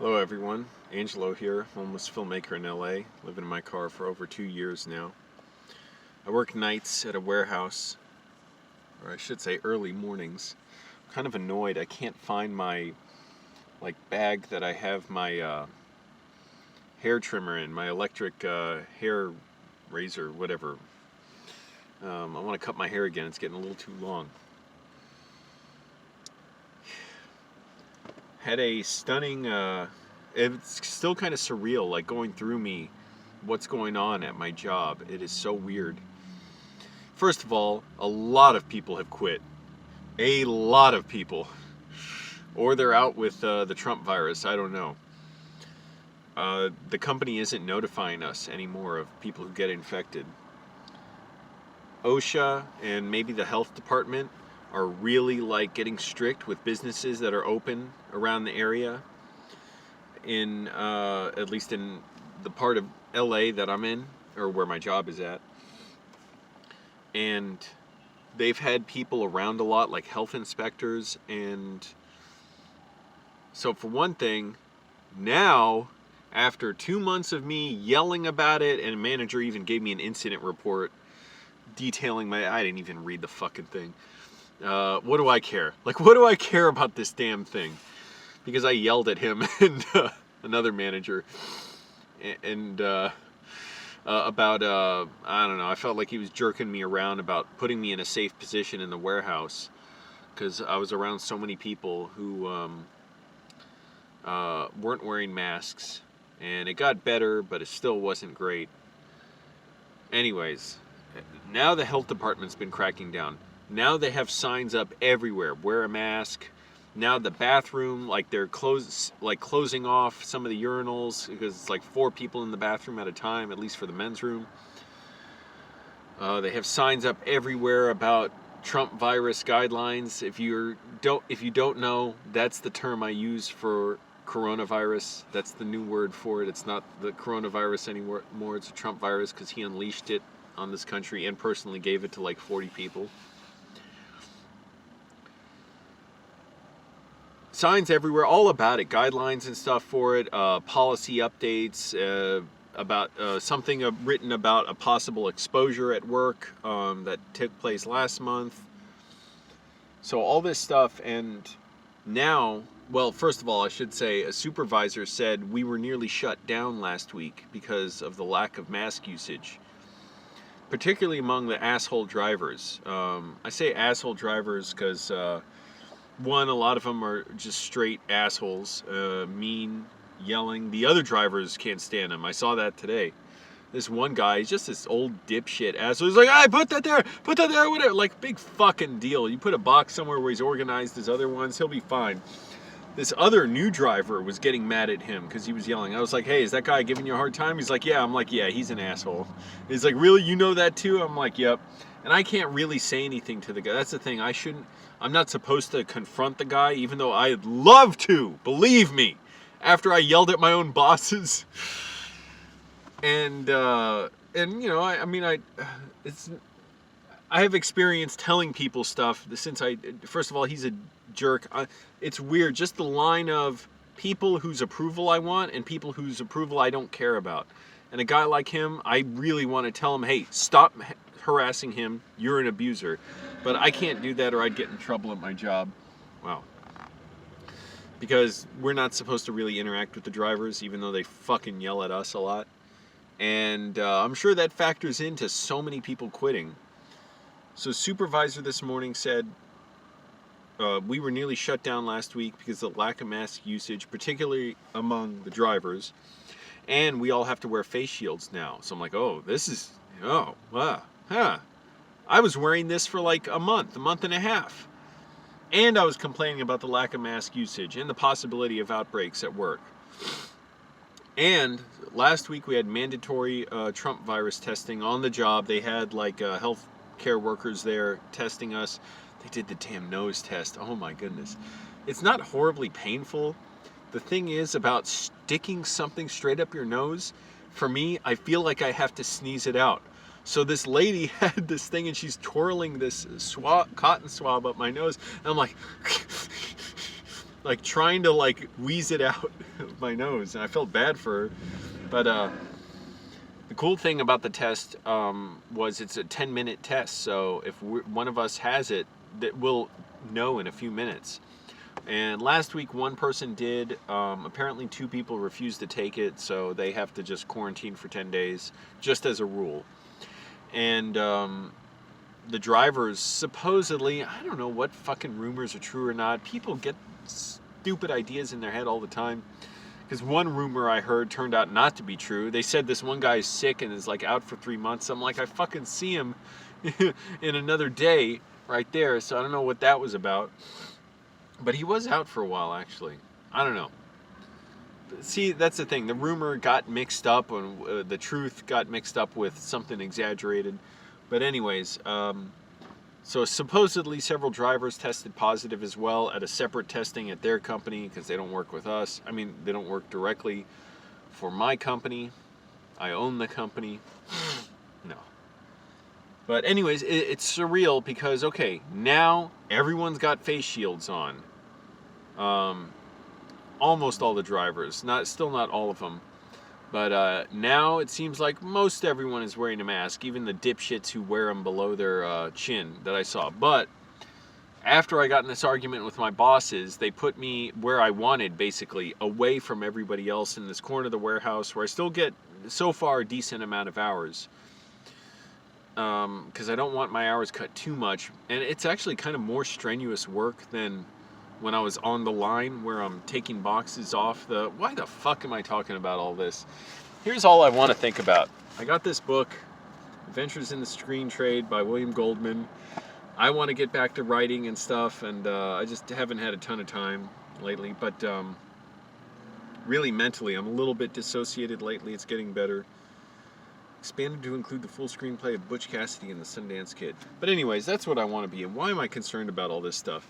Hello everyone, Angelo here, homeless filmmaker in LA, living in my car for over 2 years now. I work nights at a warehouse, or I should say early mornings. I'm kind of annoyed I can't find my bag that I have my hair trimmer in, my electric hair razor, whatever. I want to cut my hair again, it's getting a little too long. Had a stunning, it's still kind of surreal, like going through me, what's going on at my job. It is so weird. First of all, a lot of people have quit. A lot of people. Or they're out with the Trump virus, I don't know. The company isn't notifying us anymore of people who get infected. OSHA and maybe the health department are really getting strict with businesses that are open around the area, in at least in the part of LA that I'm in, or where my job is at. And they've had people around a lot, like health inspectors. And so for one thing, now after 2 months of me yelling about it, and a manager even gave me an incident report detailing I didn't even read the fucking thing. What do I care? What do I care about this damn thing? Because I yelled at him and another manager, and about, I don't know, I felt like he was jerking me around about putting me in a safe position in the warehouse, because I was around so many people who weren't wearing masks, and it got better, but it still wasn't great. Anyways, now the health department's been cracking down. Now they have signs up everywhere, wear a mask. Now the bathroom, they're closing off some of the urinals, because it's 4 people in the bathroom at a time, at least for the men's room. They have signs up everywhere about Trump virus guidelines. If you don't know, that's the term I use for coronavirus. That's the new word for it. It's not the coronavirus anymore. It's a Trump virus, because he unleashed it on this country and personally gave it to 40 people. Signs everywhere, all about it, guidelines and stuff for it, policy updates, about something written about a possible exposure at work that took place last month. So all this stuff, and now, well, first of all, I should say a supervisor said we were nearly shut down last week because of the lack of mask usage, particularly among the asshole drivers. I say asshole drivers because one, a lot of them are just straight assholes, mean, yelling. The other drivers can't stand them. I saw that today. This one guy, he's just this old dipshit asshole. He's like, "Hey, put that there, whatever." Big fucking deal. You put a box somewhere where he's organized his other ones, he'll be fine. This other new driver was getting mad at him because he was yelling. I was like, "Hey, is that guy giving you a hard time?" He's like, "Yeah." I'm like, "Yeah, he's an asshole." He's like, "Really? You know that too?" I'm like, "Yep." And I can't really say anything to the guy. That's the thing. I'm not supposed to confront the guy, even though I'd love to, believe me, after I yelled at my own bosses. And you know, I have experience telling people stuff since first of all, he's a jerk. It's weird, just the line of people whose approval I want and people whose approval I don't care about. And a guy like him, I really want to tell him, "Hey, stop harassing him, you're an abuser." But I can't do that, or I'd get in trouble at my job. Wow. Because we're not supposed to really interact with the drivers, even though they fucking yell at us a lot. And I'm sure that factors into so many people quitting. So supervisor this morning said, we were nearly shut down last week because of the lack of mask usage, particularly among the drivers. And we all have to wear face shields now. So I'm like, I was wearing this for a month and a half. And I was complaining about the lack of mask usage and the possibility of outbreaks at work. And last week we had mandatory Trump virus testing on the job. They had health care workers there testing us. They did the damn nose test. Oh my goodness. It's not horribly painful. The thing is about sticking something straight up your nose, for me, I feel like I have to sneeze it out. So this lady had this thing and she's twirling this cotton swab up my nose. And I'm like, like trying to like wheeze it out of my nose, and I felt bad for her. But the cool thing about the test was it's a 10-minute test, so if one of us has it, that we'll know in a few minutes. And last week one person did. Apparently 2 people refused to take it, so they have to just quarantine for 10 days, just as a rule. And the drivers supposedly, I don't know what fucking rumors are true or not. People get stupid ideas in their head all the time. Because one rumor I heard turned out not to be true. They said this one guy is sick and is like out for 3 months. I'm like, I fucking see him in another day right there. So I don't know what that was about. But he was out for a while, actually. I don't know. See, that's the thing. The rumor got mixed up, and the truth got mixed up with something exaggerated. But anyways, so supposedly several drivers tested positive as well at a separate testing at their company, because they don't work with us. I mean, they don't work directly for my company. I own the company. No. But anyways, it's surreal because, okay, now everyone's got face shields on. Almost all the drivers. Still not all of them. But now it seems like most everyone is wearing a mask, even the dipshits who wear them below their chin that I saw. But after I got in this argument with my bosses, they put me where I wanted, basically, away from everybody else in this corner of the warehouse where I still get, so far, a decent amount of hours. Because I don't want my hours cut too much. And it's actually kind of more strenuous work than when I was on the line where I'm taking boxes off the... Why the fuck am I talking about all this? Here's all I want to think about. I got this book, Adventures in the Screen Trade by William Goldman. I want to get back to writing and stuff, and I just haven't had a ton of time lately. But really mentally, I'm a little bit dissociated lately. It's getting better. Expanded to include the full screenplay of Butch Cassidy and the Sundance Kid. But anyways, that's what I want to be. And why am I concerned about all this stuff?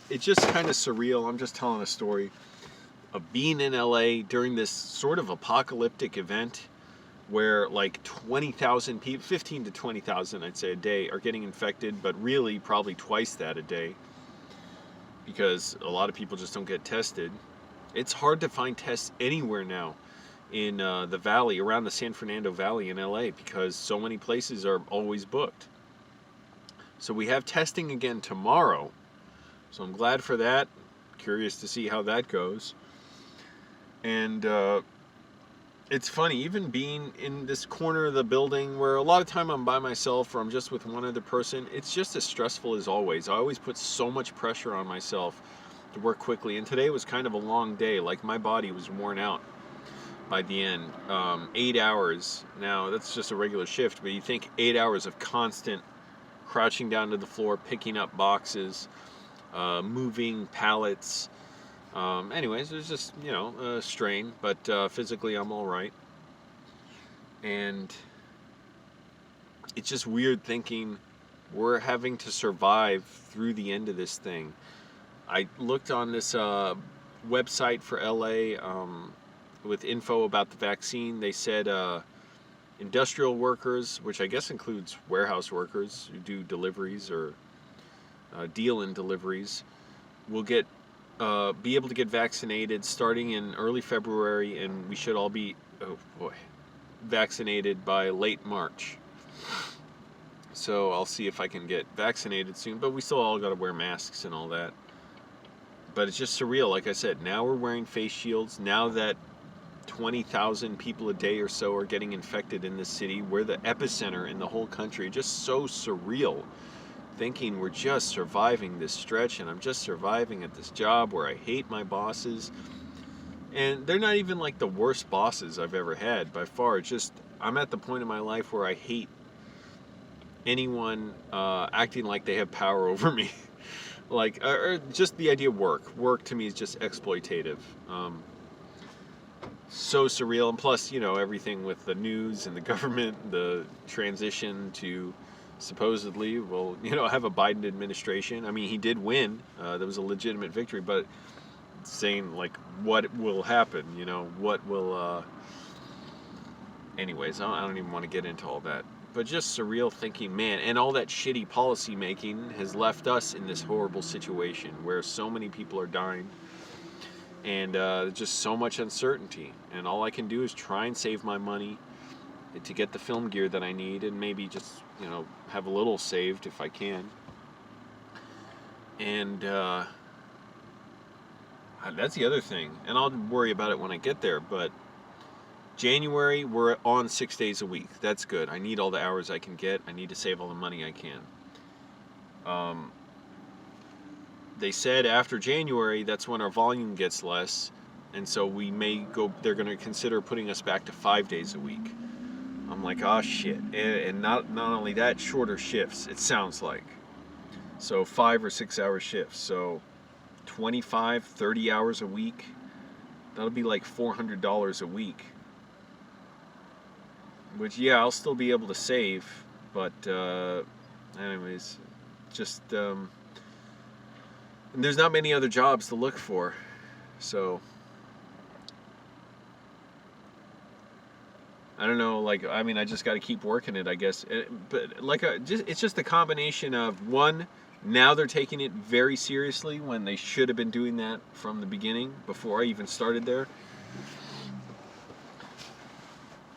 It's just kind of surreal. I'm just telling a story of being in LA during this sort of apocalyptic event where like 20,000 people, 15 to 20,000 I'd say a day, are getting infected, but really probably twice that a day because a lot of people just don't get tested. It's hard to find tests anywhere now in the valley, around the San Fernando Valley in LA, because so many places are always booked. So we have testing again tomorrow. So I'm glad for that. Curious to see how that goes. And it's funny, even being in this corner of the building where a lot of time I'm by myself or I'm just with one other person, it's just as stressful as always. I always put so much pressure on myself to work quickly. And today was kind of a long day. Like my body was worn out by the end. 8 hours. Now that's just a regular shift, but you think 8 hours of constant crouching down to the floor, picking up boxes, moving pallets. Anyways, there's just, a strain, but physically I'm all right. And it's just weird thinking we're having to survive through the end of this thing. I looked on this website for LA with info about the vaccine. They said industrial workers, which I guess includes warehouse workers who do deliveries or deal in deliveries, will be able to get vaccinated starting in early February, and we should all be vaccinated by late March. So I'll see if I can get vaccinated soon, but we still all got to wear masks and all that. But it's just surreal. Like I said, now we're wearing face shields. Now that 20,000 people a day or so are getting infected in this city, we're the epicenter in the whole country. Just so surreal. Thinking we're just surviving this stretch, and I'm just surviving at this job where I hate my bosses, and they're not even like the worst bosses I've ever had by far. It's just I'm at the point in my life where I hate anyone acting like they have power over me. Like, or just the idea of work to me is just exploitative. So surreal. And plus, everything with the news and the government, the transition to supposedly will, have a Biden administration. I mean, he did win. There was a legitimate victory, but saying, like, what will happen, what will... Anyways, I don't even want to get into all that. But just surreal thinking, man, and all that shitty policy making has left us in this horrible situation where so many people are dying. and just so much uncertainty. And all I can do is try and save my money to get the film gear that I need, and maybe just, have a little saved if I can. And that's the other thing. And I'll worry about it when I get there. But January, we're on 6 days a week. That's good. I need all the hours I can get. I need to save all the money I can. They said after January, that's when our volume gets less. And so we may go, they're going to consider putting us back to 5 days a week. I'm like, oh shit. And not only that, shorter shifts, it sounds like. So 5 or 6 hour shifts. So 25, 30 hours a week. That'll be like $400 a week. Which, yeah, I'll still be able to save. But, anyways, just, and there's not many other jobs to look for. So, I don't know, I just got to keep working it, I guess. But it's just the combination of, one, now they're taking it very seriously when they should have been doing that from the beginning, before I even started there.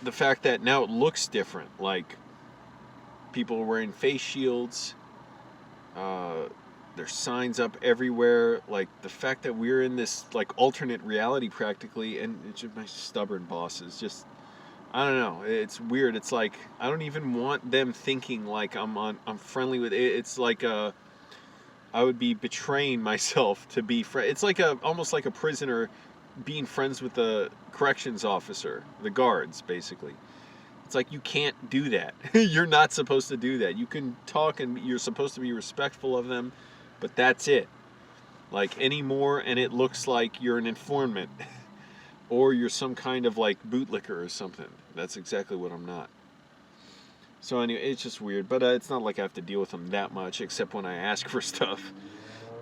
The fact that now it looks different, like people are wearing face shields, there's signs up everywhere, like the fact that we're in this alternate reality practically, and it's just my stubborn bosses just, I don't know. It's weird. It's like I don't even want them thinking like I'm friendly with it. It's like I would be betraying myself to be It's like almost like a prisoner being friends with the corrections officer, the guards, basically. It's like you can't do that. You're not supposed to do that. You can talk and you're supposed to be respectful of them, but that's it. Anymore, and it looks like you're an informant. Or you're some kind of bootlicker or something. That's exactly what I'm not. So anyway, it's just weird. But it's not like I have to deal with them that much, except when I ask for stuff.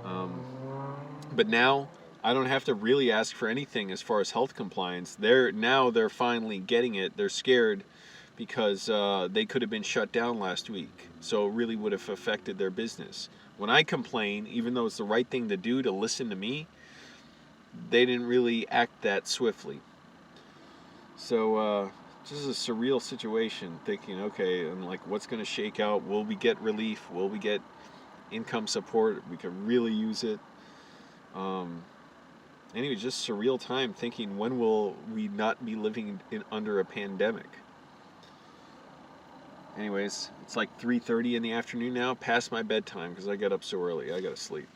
But now, I don't have to really ask for anything as far as health compliance. They're finally getting it. They're scared because they could have been shut down last week. So it really would have affected their business. When I complain, even though it's the right thing to do to listen to me, they didn't really act that swiftly. So, just a surreal situation, thinking, okay, and what's going to shake out? Will we get relief? Will we get income support? We could really use it. Anyway, just surreal time, thinking, when will we not be living under a pandemic? Anyways, it's 3:30 in the afternoon now, past my bedtime because I got up so early. I got to sleep.